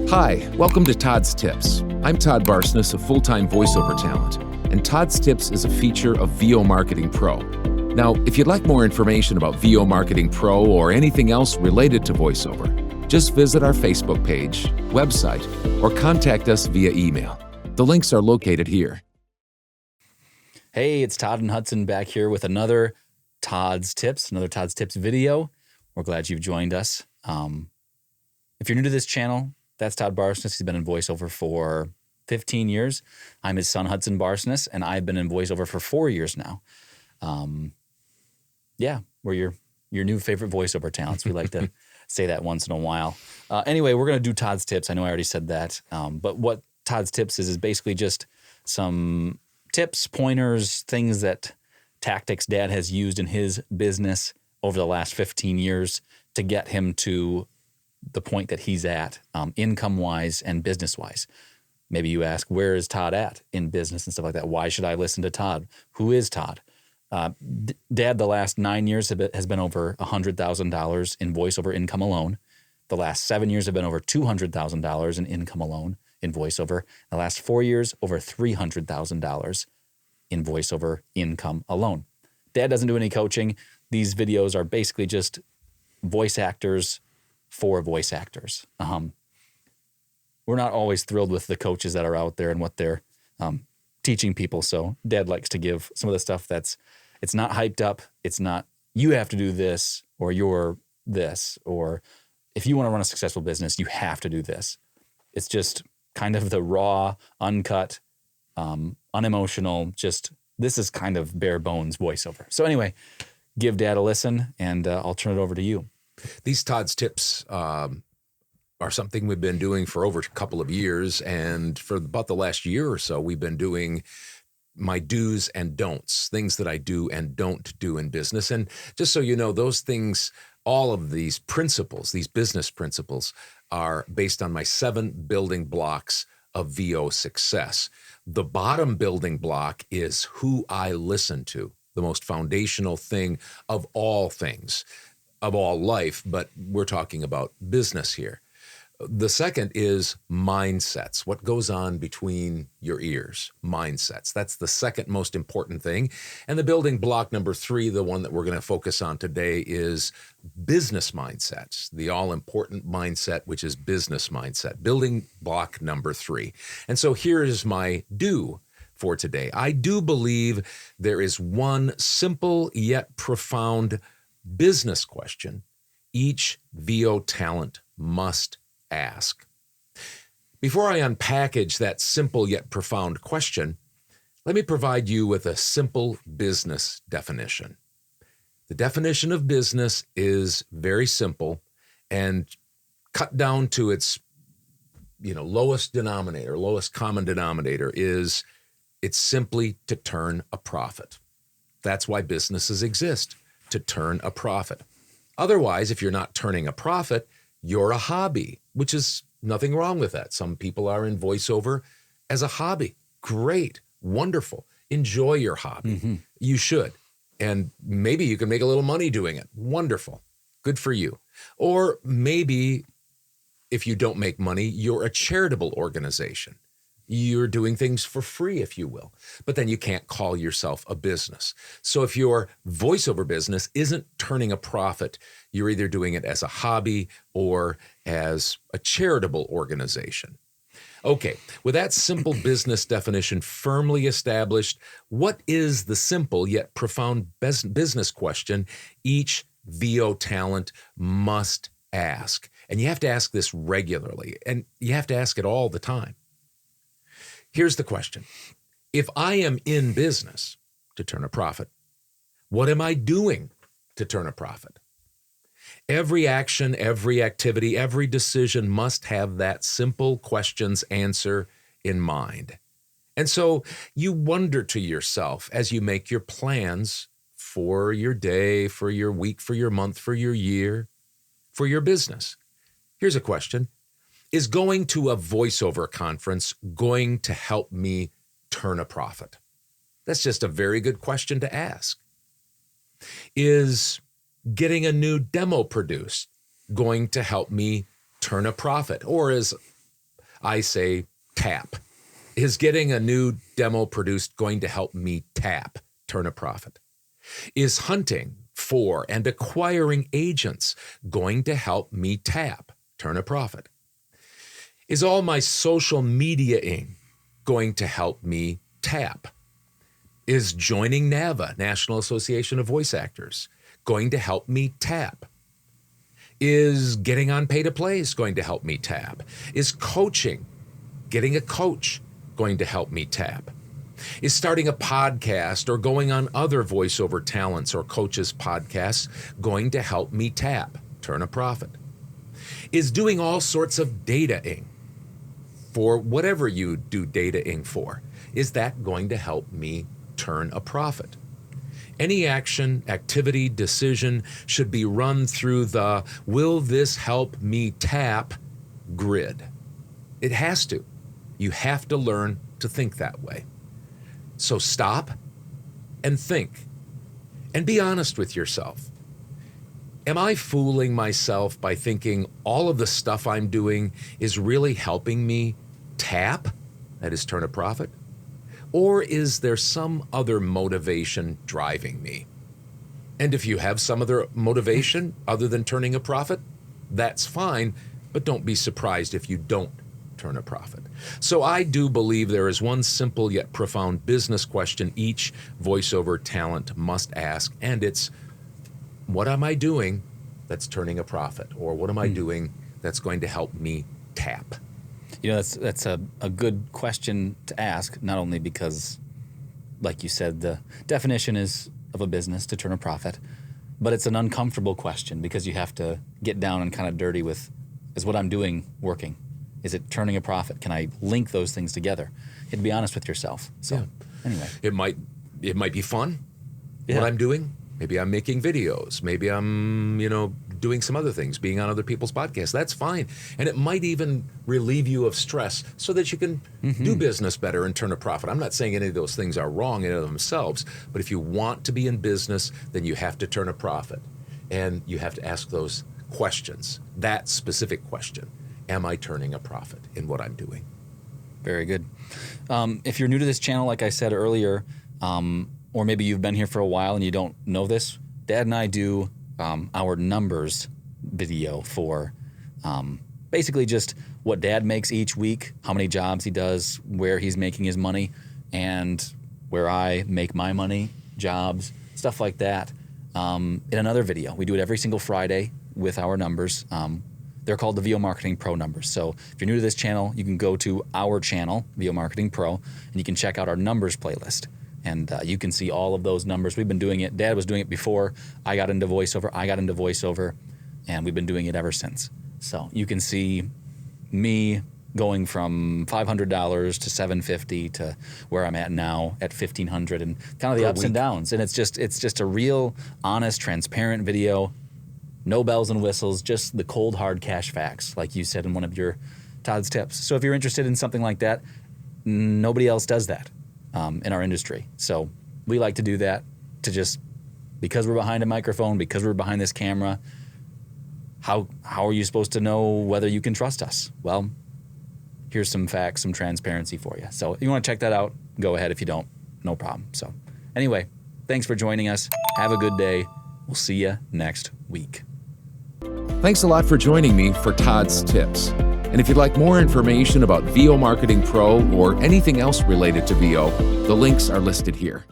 Hi, welcome to Todd's Tips. I'm Todd Barsness, a full-time voiceover talent, and Todd's Tips is a feature of VO Marketing Pro. Now, if you'd like more information about VO Marketing Pro or anything else related to voiceover, just visit our Facebook page, website, or contact us via email. The links are located here. Hey, it's Todd and Hudson back here with another Todd's Tips video. We're glad you've joined us. If you're new to this channel, that's Todd Barsness. He's been in voiceover for 15 years. I'm his son, Hudson Barsness, and I've been in voiceover for 4 years now. We're your new favorite voiceover talents. We like to say that once in a while. Anyway, we're going to do Todd's Tips. I know I already said that, but what Todd's Tips is basically just some tips, pointers, tactics Dad has used in his business over the last 15 years to get him to the point that he's at, income-wise and business-wise. Maybe you ask, where is Todd at in business and stuff like that? Why should I listen to Todd? Who is Todd? Dad, the last 9 years has been over $100,000 in voiceover income alone. The last 7 years have been over $200,000 in income alone in voiceover. The last 4 years, over $300,000 in voiceover income alone. Dad doesn't do any coaching. These videos are basically just voice actors for voice actors. We're not always thrilled with the coaches that are out there and what they're teaching people. So Dad likes to give some of the stuff it's not hyped up. It's not, you have to do this or you're this, or if you want to run a successful business, you have to do this. It's just kind of the raw, uncut, unemotional, just this is kind of bare bones voiceover. So anyway, give Dad a listen and I'll turn it over to you. These Todd's Tips are something we've been doing for over a couple of years, and for about the last year or so, we've been doing my do's and don'ts, things that I do and don't do in business. And just so you know, those things, all of these principles, these business principles, are based on my 7 building blocks of VO success. The bottom building block is who I listen to, the most foundational thing of all things, of all life, but we're talking about business here. The second is mindsets, what goes on between your ears, mindsets. That's the second most important thing. And the building block number 3, the one that we're going to focus on today, is business mindsets, the all-important mindset, which is business mindset, building block number 3. And so here is my do for today. I do believe there is one simple yet profound business question each VO talent must ask. Before I unpackage that simple yet profound question, let me provide you with a simple business definition. The definition of business is very simple and cut down to its lowest denominator, lowest common denominator is it's simply to turn a profit. That's why businesses exist, to turn a profit. Otherwise, if you're not turning a profit, you're a hobby, which is nothing wrong with that. Some people are in voiceover as a hobby. Great, wonderful. Enjoy your hobby. Mm-hmm. You should. And maybe you can make a little money doing it. Wonderful. Good for you. Or maybe if you don't make money, you're a charitable organization. You're doing things for free, if you will, but then you can't call yourself a business. So if your voiceover business isn't turning a profit, you're either doing it as a hobby or as a charitable organization. Okay, with that simple business definition firmly established, what is the simple yet profound business question each VO talent must ask? And you have to ask this regularly, and you have to ask it all the time. Here's the question. If I am in business to turn a profit, what am I doing to turn a profit? Every action, every activity, every decision must have that simple question's answer in mind. And so you wonder to yourself as you make your plans for your day, for your week, for your month, for your year, for your business. Here's a question. Is going to a voiceover conference going to help me turn a profit? That's just a very good question to ask. Is getting a new demo produced going to help me turn a profit? Or as I say tap. Is getting a new demo produced going to help me tap, turn a profit? Is hunting for and acquiring agents going to help me tap, turn a profit? Is all my social media-ing going to help me tap? Is joining NAVA, National Association of Voice Actors, going to help me tap? Is getting on pay-to-plays going to help me tap? Is coaching, getting a coach, going to help me tap? Is starting a podcast or going on other voiceover talents or coaches' podcasts going to help me tap, turn a profit? Is doing all sorts of data-ing for whatever you do data-ing for, is that going to help me turn a profit? Any action, activity, decision should be run through the will this help me tap grid. It has to. You have to learn to think that way. So stop and think and be honest with yourself. Am I fooling myself by thinking all of the stuff I'm doing is really helping me tap, that is, turn a profit? Or is there some other motivation driving me? And if you have some other motivation other than turning a profit, that's fine, but don't be surprised if you don't turn a profit. So I do believe there is one simple yet profound business question each voiceover talent must ask, and it's, what am I doing that's turning a profit? Or what am I doing that's going to help me tap? You know, that's a good question to ask, not only because, like you said, the definition is of a business to turn a profit, but it's an uncomfortable question because you have to get down and kind of dirty with, is what I'm doing working? Is it turning a profit? Can I link those things together? You have to be honest with yourself. So anyway. It might be fun, Yeah. what I'm doing. Maybe I'm making videos. Maybe I'm, doing some other things, being on other people's podcasts. That's fine. And it might even relieve you of stress so that you can do business better and turn a profit. I'm not saying any of those things are wrong in and of themselves, but if you want to be in business, then you have to turn a profit. And you have to ask those questions, that specific question. Am I turning a profit in what I'm doing? Very good. If you're new to this channel, like I said earlier, or maybe you've been here for a while and you don't know this, Dad and I do our numbers video for basically just what Dad makes each week, how many jobs he does, where he's making his money, and where I make my money, jobs, stuff like that, in another video. We do it every single Friday with our numbers. They're called the VO Marketing Pro numbers. So if you're new to this channel, you can go to our channel, VO Marketing Pro, and you can check out our numbers playlist. And you can see all of those numbers. We've been doing it. Dad was doing it before I got into voiceover, and we've been doing it ever since. So you can see me going from $500 to $750 to where I'm at now at $1,500, and kind of the ups and downs. And it's just a real, honest, transparent video. No bells and whistles, just the cold, hard cash facts, like you said in one of your Todd's tips. So if you're interested in something like that, nobody else does that in our industry. So we like to do that to just, because we're behind a microphone, because we're behind this camera, how are you supposed to know whether you can trust us? Well, here's some facts, some transparency for you. So if you want to check that out, go ahead. If you don't, no problem. So anyway, thanks for joining us. Have a good day. We'll see you next week. Thanks a lot for joining me for Todd's Tips. And if you'd like more information about VO Marketing Pro or anything else related to VO, the links are listed here.